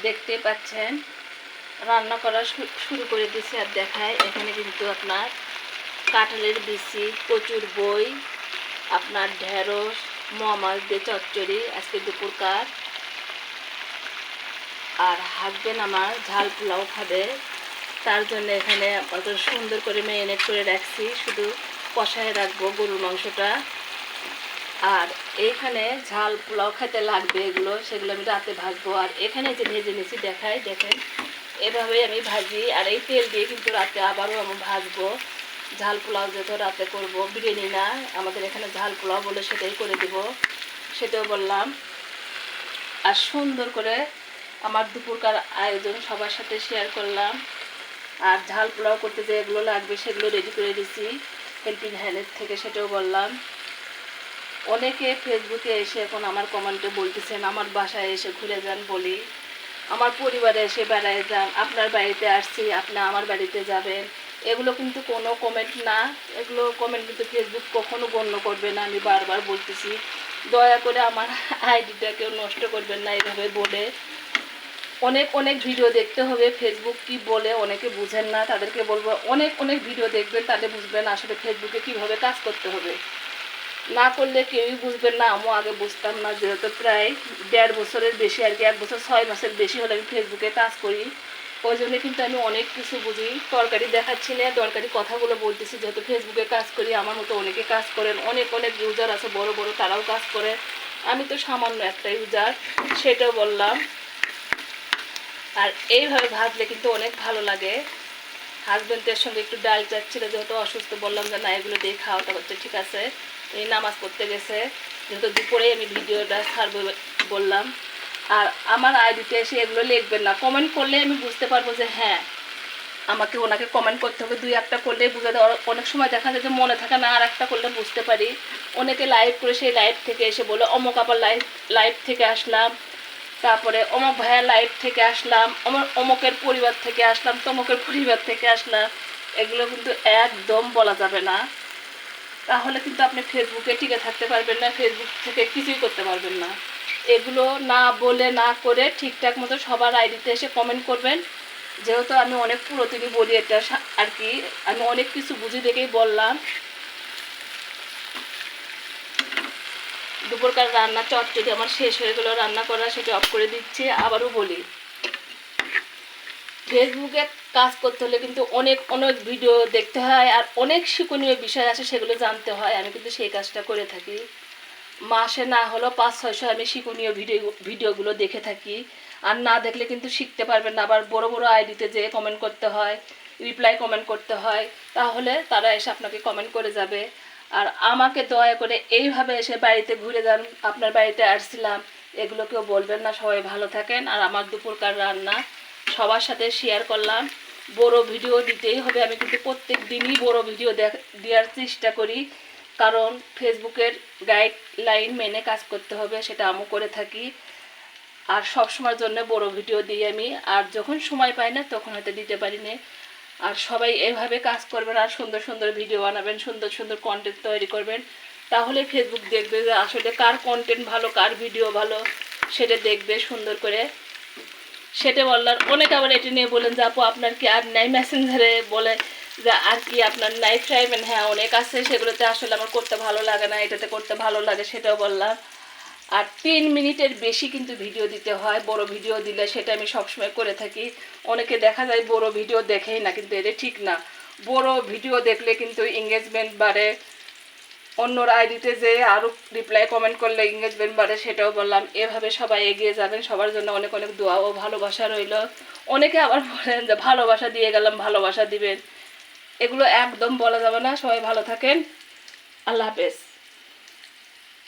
দেখতে পাচ্ছেন রান্না করা শুরু করে দিয়েছি। আর দেখায় এখানে কিন্তু আপনার কাঁঠালের বিচি, কচুর বই, আপনার ঢেঁড়স, মোয়া মাছ দিয়ে চচ্চড়ি আজকে দুপুরকার। আর হাসবেন্ড আমার ঝাল পোলাও খাবে, তার জন্য এখানে অত সুন্দর করে ম্যারিনেট করে রাখছি, শুধু কষায় রাখবো গরুর মাংসটা। আর এইখানে ঝাল পোলাও খেতে লাগবে এগুলো, সেগুলো আমি রাতে ভাজবো। আর এখানে যে ভেজে নিয়েছি দেখাই, দেখেন এভাবে আমি ভাজি। আর এই তেল দিয়ে কিন্তু রাতে আবারও আমি ভাজবো। ঝাল পোলাও যেহেতু রাতে করব, বিরিয়ানি না, আমাদের এখানে ঝাল পোলাও বলে সেটাই করে দেব, সেটাও বললাম। আর সুন্দর করে আমার দুপুরকার আয়োজন সবার সাথে শেয়ার করলাম। আর ঝাল পোলাও করতে যে এগুলো লাগবে সেগুলো রেডি করে দিয়েছি হেল্পিং হ্যান্ডের থেকে, সেটাও বললাম। অনেকে ফেসবুকে এসে এখন আমার কমেন্টে বলতেছেন আমার বাসায় এসে ঘুরে যান, বলি আমার পরিবারে এসে বেড়ায় যান, আপনার বাড়িতে আসছি আপনি আমার বাড়িতে যাবেন। এগুলো কিন্তু কোনো কমেন্ট না, এগুলো কমেন্ট কিন্তু ফেসবুক কখনো গণ্য করবে না। আমি বারবার বলতেছি, দয়া করে আমার আইডিটা কেউ নষ্ট করবেন না এভাবে বলে। অনেক অনেক ভিডিও দেখতে হবে, ফেসবুক কি বলে অনেকে বুঝেন না, তাদেরকে বলবো অনেক অনেক ভিডিও দেখবেন, তাহলে বুঝবেন আসলে ফেসবুকে কিভাবে কাজ করতে হবে। না করলে কেউই বুঝবেন না। আমিও আগে বুঝতাম না, যেহেতু প্রায় 1.5 বছরের বেশি আর কি, 1 বছর 6 মাসের বেশি হলে আমি ফেসবুকে কাজ করি। ওই জন্য কিন্তু আমি অনেক কিছু বুঝি। তরকারি দেখাচ্ছি না, দরকারি কথাগুলো বলতেছি, যেহেতু ফেসবুকে কাজ করি। আমার মতো অনেকে কাজ করেন, অনেক অনেক ইউজার আছে বড় বড়, তারাও কাজ করে। আমি তো সামান্য একটা ইউজার, সেটাও বললাম। আর এইভাবে ভাজলে কিন্তু অনেক ভালো লাগে। হাজব্যান্ডের সঙ্গে একটু ডাল চাচ্ছিল, যেহেতু অসুস্থ, বললাম যে না এগুলো দিয়ে খাওয়াটা করতে, ঠিক আছে। এই নামাজ পড়তে গেছে, যেহেতু দুপুরে আমি ভিডিওটা ছাড়বো বললাম। আর আমার আইডিতে এসে এগুলো লিখবেন না, কমেন্ট করলে আমি বুঝতে পারবো যে হ্যাঁ আমাকে ওনাকে কমেন্ট করতে হবে। 2-1টা করলে বুঝে দেওয়া, অনেক সময় দেখা যায় যে মনে থাকে না, আর একটা করলে বুঝতে পারি। অনেকে লাইভ করে সেই লাইভ থেকে এসে বলে অমুক আবার লাইভ থেকে আসলাম, তারপরে অমুক ভাইয়া লাইভ থেকে আসলাম, অমুকের পরিবার থেকে আসলাম, তমুকের পরিবার থেকে আসলাম। এগুলো কিন্তু একদম বলা যাবে না, তাহলে কিন্তু আপনি ফেসবুকে টিকে থাকতে পারবেন না, ফেসবুক থেকে কিছুই করতে পারবেন না। এগুলো না বলে না করে ঠিকঠাক মতো সবার আইডিতে এসে কমেন্ট করবেন। যেহেতু আমি অনেক পুরোপুরি বলি এটা আর কি, আমি অনেক কিছু বুঝি দেখেই বললাম। দুপুরকার রান্না চটচটি আমার শেষ হয়ে গেলো রান্না করা, সেটা অফ করে দিচ্ছি। আবারও বলি, ফেসবুকে কাজ করতে হলে কিন্তু অনেক অনেক ভিডিও দেখতে হয়, আর অনেক শিক্ষণীয় বিষয় আছে, সেগুলো জানতে হয়। আমি কিন্তু সেই কাজটা করে থাকি। মাসে না হলেও 500-600 আমি শিক্ষণীয় ভিডিওগুলো দেখে থাকি। আর না দেখলে কিন্তু শিখতে পারবেন না। আবার বড় বড় আইডিতে যেয়ে কমেন্ট করতে হয়, রিপ্লাই কমেন্ট করতে হয়, তাহলে তারা এসে আপনাকে কমেন্ট করে যাবে। আর আমাকে দয়া করে এইভাবে এসে বাড়িতে ঘুরে যান, আপনার বাড়িতে আসছিলাম, এগুলো কেউ বলবেন না। সবাই ভালো থাকেন। আর আমার দুপুরকার রান্না সবার সাথে শেয়ার করলাম। বড় ভিডিও দিতেই হবে, আমি কিন্তু প্রত্যেক দিনই বড় ভিডিও দেওয়ার চেষ্টা করি, কারণ ফেসবুকের গাইডলাইন মেনে কাজ করতে হবে, সেটা আমি করে থাকি। আর সব সময়ের জন্য বড় ভিডিও দিই আমি, আর যখন সময় পাই না তখন হয়তো দিতে পারি না। আর সবাই এভাবে কাজ করবেন, আর সুন্দর সুন্দর ভিডিও বানাবেন, সুন্দর সুন্দর কন্টেন্ট তৈরি করবেন, তাহলে ফেসবুক দেখবে যে আসলে কার কন্টেন্ট ভালো, কার ভিডিও ভালো, সেটা দেখবে সুন্দর করে। সেটা বললাম। অনেকে আবার এটি নিয়ে বলেন যে আপু আপনার কি আর নাই মেসেঞ্জারে, বলে যে আর কি আপনার নাই প্রাইভেট। হ্যাঁ অনেক আছে, সেগুলোতে আসলে আমার করতে ভালো লাগে না, এটাতে করতে ভালো লাগে, সেটাও বললাম। আর 3 মিনিটের বেশি কিন্তু ভিডিও দিতে হয়, বড় ভিডিও দিলে, সেটা আমি সবসময় করে থাকি। অনেকে দেখা যায় বড় ভিডিও দেখেই না, কিন্তু এটা ঠিক না। বড় ভিডিও দেখলে কিন্তু এঙ্গেজমেন্ট বাড়ে, অন্যর আইডিতে যে আরও রিপ্লাই কমেন্ট করলে এঙ্গেজমেন্ট বাড়ে, সেটাও বললাম। এভাবে সবাই এগিয়ে যাবেন, সবার জন্য অনেক অনেক দোয়া ও ভালোবাসা রইল। অনেকে আবার বলেন যে ভালোবাসা দিয়ে গেলাম, ভালোবাসা দিবেন, এগুলো একদম বলা যাবে না। সবাই ভালো থাকেন, আল্লাহ হাফেজ।